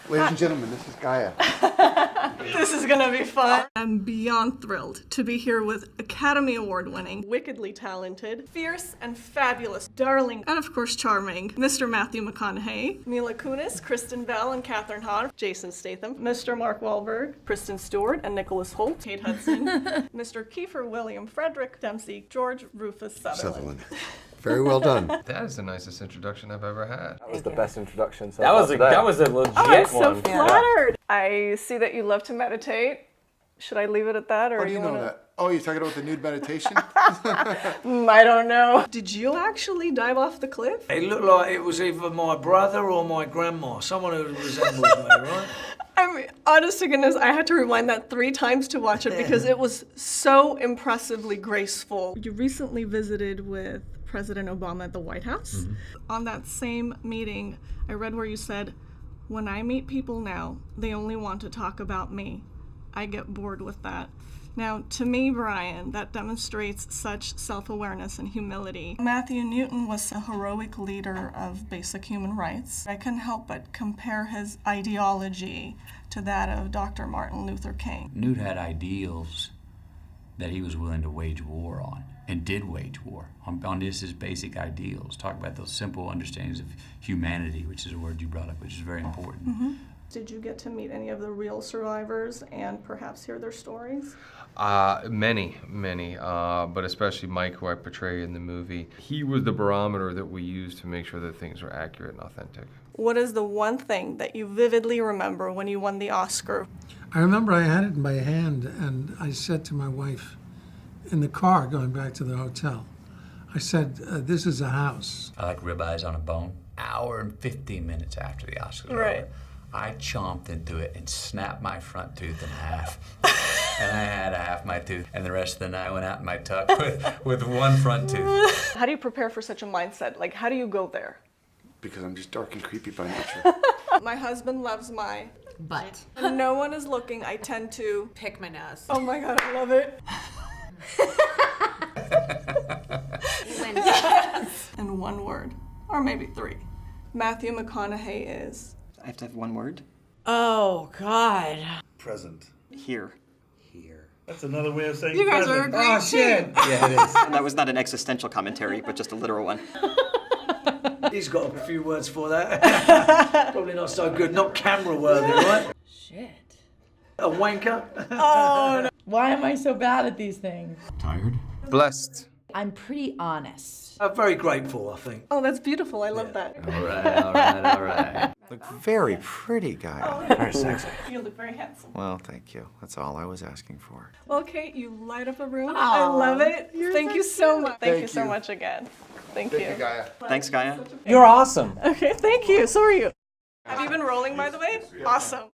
Ladies and gentlemen, this is Gaia. This is gonna be fun. I'm beyond thrilled to be here with Academy Award winning, wickedly talented, fierce and fabulous, darling, and of course charming, Mr. Matthew McConaughey, Mila Kunis, Kristen Bell and Katherine Hahn, Jason Statham, Mr. Mark Wahlberg, Kristen Stewart and Nicholas Hoult, Kate Hudson, Mr. Kiefer William Frederick Dempsey, George Rufus Sutherland. Very well done. That is the nicest introduction I've ever had. That was the best introduction so That was a legit Oh, I'm so one. flattered. I see that you love to meditate. Should I leave it at that, or How do you know wanna... that? Oh, you're talking about the nude meditation? I don't know. Did you actually dive off the cliff? It looked like it was either my brother or my grandma, someone who resembles me, right? I mean, honest to goodness, I had to rewind that 3 times to watch it because it was so impressively graceful. You recently visited with President Obama at the White House. Mm-hmm. On that same meeting, I read where you said, "When I meet people now, they only want to talk about me. I get bored with that." Now, to me, Brian, that demonstrates such self-awareness and humility. Matthew Newton was a heroic leader of basic human rights. I couldn't help but compare his ideology to that of Dr. Martin Luther King. Newt had ideals that he was willing to wage war on, and did wage war on just his basic ideals. Talk about those simple understandings of humanity, which is a word you brought up, which is very important. Mm-hmm. Did you get to meet any of the real survivors and perhaps hear their stories? Many, but especially Mike, who I portray in the movie. He was the barometer that we used to make sure that things were accurate and authentic. What is the one thing that you vividly remember when you won the Oscar? I remember I had it in my hand, and I said to my wife in the car going back to the hotel, I said, this is a house. I like ribeyes on a bone. Hour and 15 minutes after the Oscars were over, I chomped into it and snapped my front tooth in half. And I had half my tooth, and the rest of the night went out in my tuck with one front tooth. How do you prepare for such a mindset? Like, how do you go there? Because I'm just dark and creepy by nature. My husband loves my butt. When no one is looking, I tend to pick my nose. Oh my God, I love it. In one word, or maybe 3. Matthew McConaughey is... I have to have one word? Oh, God. Present. Here. That's another way of saying you guys present. are a great team. Yeah, it is. And that was not an existential commentary, but just a literal one. He's got a few words for that. Probably not so good, not camera worthy, right? Shit. A wanker. Oh, no. Why am I so bad at these things? Tired? Blessed. I'm pretty honest. I'm very grateful, I think. Oh, that's beautiful. I love that. All right. Look very pretty, Gaia. Oh, Very sexy. You look very handsome. Well, thank you. That's all I was asking for. Well, Kate, you light up a room. I love it. Thank you so much. Thank you so much again. Thank you. Gaia. Thanks, Gaia. You're awesome. Okay, thank you. So are you. Have you been rolling, by the way? Awesome.